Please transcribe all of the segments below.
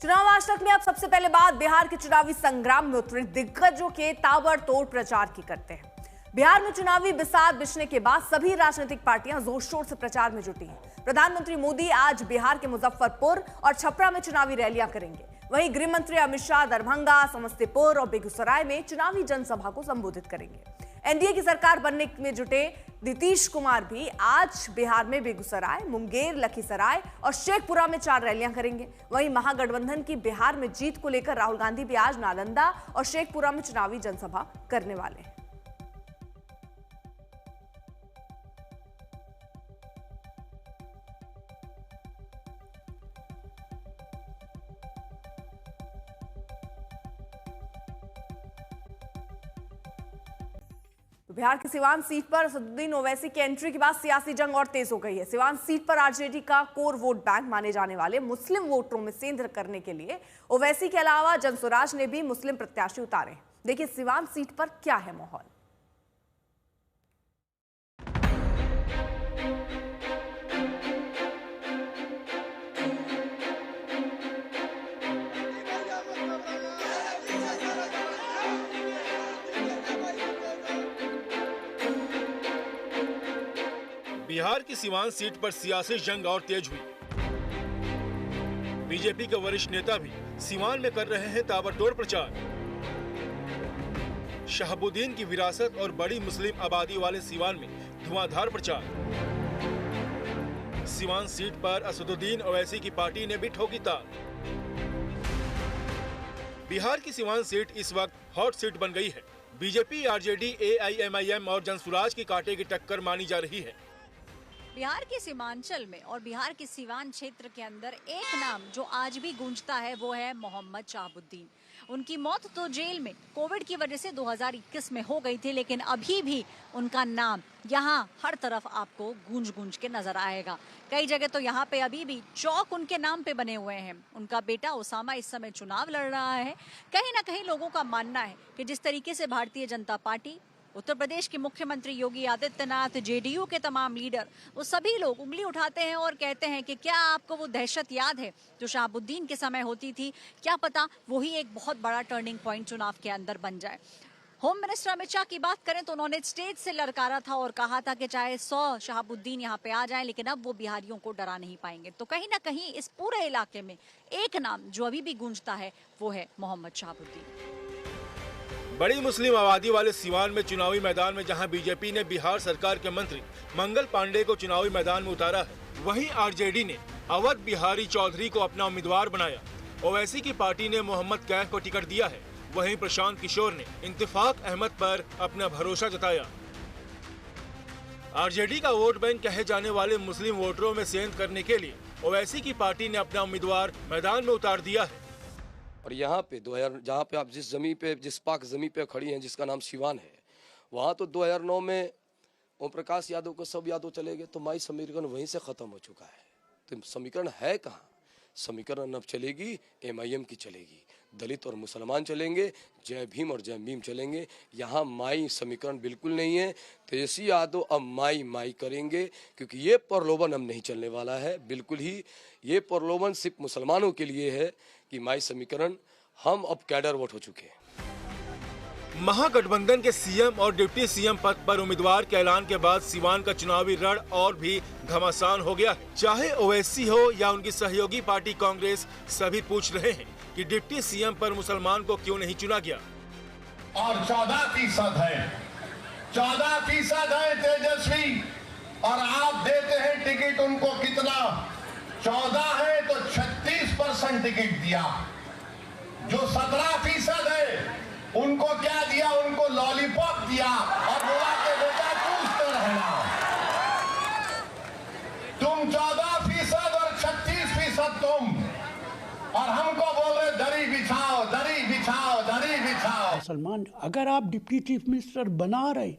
चुनाव आज तक में अब सबसे पहले बात बिहार के चुनावी संग्राम में उतरे दिग्गजों के ताबड़तोड़ प्रचार की करते हैं। बिहार में चुनावी बिसात बिछने के बाद सभी राजनीतिक पार्टियां जोर शोर से प्रचार में जुटी हैं। प्रधानमंत्री मोदी आज बिहार के मुजफ्फरपुर और छपरा में चुनावी रैलियां करेंगे। वहीं गृह मंत्री अमित शाह दरभंगा, समस्तीपुर और बेगूसराय में चुनावी जनसभा को संबोधित करेंगे। एनडीए की सरकार बनने में जुटे नीतीश कुमार भी आज बिहार में बेगूसराय, मुंगेर, लखीसराय और शेखपुरा में 4 रैलियां करेंगे। वहीं महागठबंधन की बिहार में जीत को लेकर राहुल गांधी भी आज नालंदा और शेखपुरा में चुनावी जनसभा करने वाले हैं। बिहार की सिवान सीट पर असदुद्दीन ओवैसी की एंट्री के बाद सियासी जंग और तेज हो गई है। सिवान सीट पर आरजेडी का कोर वोट बैंक माने जाने वाले मुस्लिम वोटरों में सेंध करने के लिए ओवैसी के अलावा जनसुराज ने भी मुस्लिम प्रत्याशी उतारे। देखिए सिवान सीट पर क्या है माहौल। बिहार की सिवान सीट पर सियासी जंग और तेज हुई। बीजेपी के वरिष्ठ नेता भी सिवान में कर रहे हैं ताबड़तोड़ प्रचार। शहाबुद्दीन की विरासत और बड़ी मुस्लिम आबादी वाले सिवान में धुआंधार प्रचार। सिवान सीट पर असदुद्दीन ओवैसी की पार्टी ने भी ठोकी ताल। बिहार की सिवान सीट इस वक्त हॉट सीट बन गई है। बीजेपी, आरजेडी, एआईएमआईएम और जनसुराज की कांटे की टक्कर मानी जा रही है। बिहार के सीमांचल में और बिहार के सिवान क्षेत्र के अंदर एक नाम जो आज भी गूंजता है वो है मोहम्मद शहाबुद्दीन। उनकी मौत तो जेल में कोविड की वजह से 2021 में हो गई थी, लेकिन अभी भी उनका नाम यहाँ हर तरफ आपको गूंज के नजर आएगा। कई जगह तो यहाँ पे अभी भी चौक उनके नाम पे बने हुए हैं। उनका बेटा उसामा इस समय चुनाव लड़ रहा है। कहीं ना कहीं लोगों का मानना है कि जिस तरीके से भारतीय जनता पार्टी, उत्तर प्रदेश के मुख्यमंत्री योगी आदित्यनाथ, जेडीयू के तमाम लीडर, वो सभी लोग उंगली उठाते हैं और कहते हैं कि क्या आपको वो दहशत याद है जो शहाबुद्दीन के समय होती थी? क्या पता वही एक बहुत बड़ा टर्निंग पॉइंट चुनाव के अंदर बन जाए। होम मिनिस्टर अमित शाह की बात करें तो उन्होंने स्टेज से ललकारा था और कहा था कि चाहे 100 शहाबुद्दीन यहाँ पे आ जाएं, लेकिन अब वो बिहारियों को डरा नहीं पाएंगे। तो कहीं ना कहीं इस पूरे इलाके में एक नाम जो अभी भी गूंजता है वो है मोहम्मद शहाबुद्दीन। बड़ी मुस्लिम आबादी वाले सिवान में चुनावी मैदान में जहां बीजेपी ने बिहार सरकार के मंत्री मंगल पांडे को चुनावी मैदान में उतारा है, वहीं आरजेडी ने अवध बिहारी चौधरी को अपना उम्मीदवार बनाया। ओवैसी की पार्टी ने मोहम्मद कैफ को टिकट दिया है। वहीं प्रशांत किशोर ने इंतिफाक अहमद पर अपना भरोसा जताया। आरजेडी का वोट बैंक कहे जाने वाले मुस्लिम वोटरों में सेंध करने के लिए ओवैसी की पार्टी ने अपना उम्मीदवार मैदान में उतार दिया है। और यहाँ पे 2000 जहाँ पे आप जिस पाक जमी पे खड़ी हैं, जिसका नाम सिवान है, वहाँ तो 2009 में ओम प्रकाश यादव को सब यादव चले गए, तो माई समीकरण वहीं से खत्म हो चुका है। तो समीकरण है कहाँ? समीकरण अब चलेगी एमआईएम की चलेगी, दलित और मुसलमान चलेंगे, जय भीम और जय भीम चलेंगे। यहाँ माई समीकरण बिल्कुल नहीं है। तेजस्वी यादव अब माई करेंगे, क्योंकि ये प्रलोभन हम नहीं चलने वाला है। बिल्कुल ही ये प्रलोभन सिर्फ मुसलमानों के लिए है कि माई समीकरण, हम अब कैडर वोट हो चुके हैं। महागठबंधन के सीएम और डिप्टी सीएम पद पर उम्मीदवार के ऐलान के बाद सिवान का चुनावी रण और भी घमासान हो गया है। चाहे ओवैसी हो या उनकी सहयोगी पार्टी कांग्रेस, सभी पूछ रहे हैं कि डिप्टी सीएम पर मुसलमान को क्यों नहीं चुना गया। और 14% है, 14% है तेजस्वी, और आप देते हैं टिकट उनको कितना? 14 है तो 36% टिकट दिया। जो 17% है उनको क्या दिया? उनको लॉलीपॉप दिया और बोला कि बेटा चूसते रहना। तुम 14% और 36% तुम, और हमको बोल रहे दरी बिछाओ, दरी बिछाओ, दरी बिछाओ। मुसलमान अगर आप डिप्टी चीफ मिनिस्टर बना रहे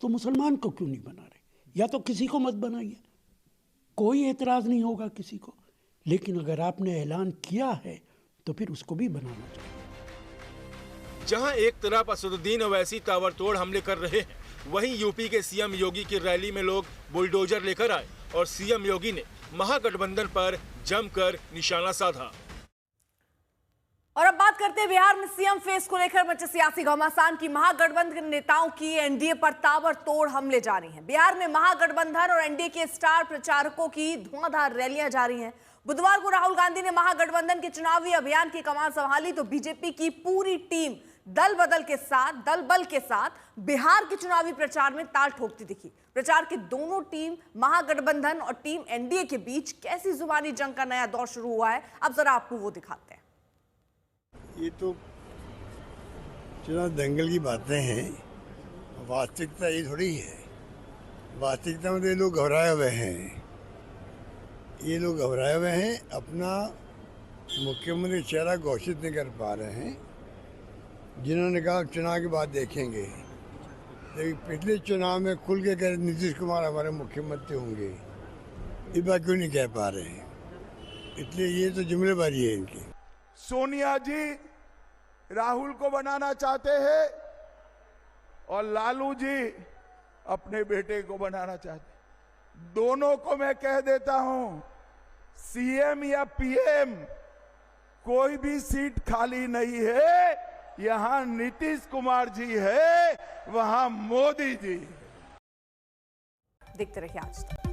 तो मुसलमान को क्यों नहीं बना रहे? या तो किसी को मत बनाइए, कोई एतराज नहीं होगा किसी को, लेकिन अगर आपने ऐलान किया है तो फिर उसको भी बनाना चाहिए। जहां एक तरफ असदुद्दीन ओवैसी ताबड़तोड़ हमले कर रहे हैं, वहीं यूपी के सीएम योगी की रैली में लोग बुलडोजर लेकर आए और सीएम योगी ने महागठबंधन पर जमकर निशाना साधा। और अब बात करते हैं बिहार में सीएम फेस को लेकर मचे सियासी घमासान की। महागठबंधन नेताओं की एनडीए पर ताबड़तोड़ हमले जारी हैं। बिहार में महागठबंधन और एनडीए के स्टार प्रचारकों की धुआंधार रैलियां जारी हैं। बुधवार को राहुल गांधी ने महागठबंधन के चुनावी अभियान की कमान संभाली तो बीजेपी की पूरी टीम दल बल के साथ बिहार के चुनावी प्रचार में ताल ठोकती दिखी। प्रचार की दोनों टीम महागठबंधन और टीम एनडीए के बीच कैसी जुबानी जंग का नया दौर शुरू हुआ है, अब जरा आपको वो दिखाते हैं। ये तो चुनाव दंगल की बातें हैं, वास्तविकता ये थोड़ी है। वास्तविकता में तो ये लोग घबराए हुए हैं। ये लोग घबराए हुए हैं, अपना मुख्यमंत्री चेहरा घोषित नहीं कर पा रहे हैं। जिन्होंने कहा चुनाव के बाद देखेंगे, लेकिन पिछले चुनाव में खुल के कह नीतीश कुमार हमारे मुख्यमंत्री होंगे, इस बात क्यों नहीं कह पा रहे हैं? इसलिए ये तो जुमलेबाजी है इनकी। सोनिया जी राहुल को बनाना चाहते हैं और लालू जी अपने बेटे को बनाना चाहते हैं। दोनों को मैं कह देता हूं, सीएम या पीएम कोई भी सीट खाली नहीं है। यहां नीतीश कुमार जी है, वहां मोदी जी। देखते रहिए आज तक।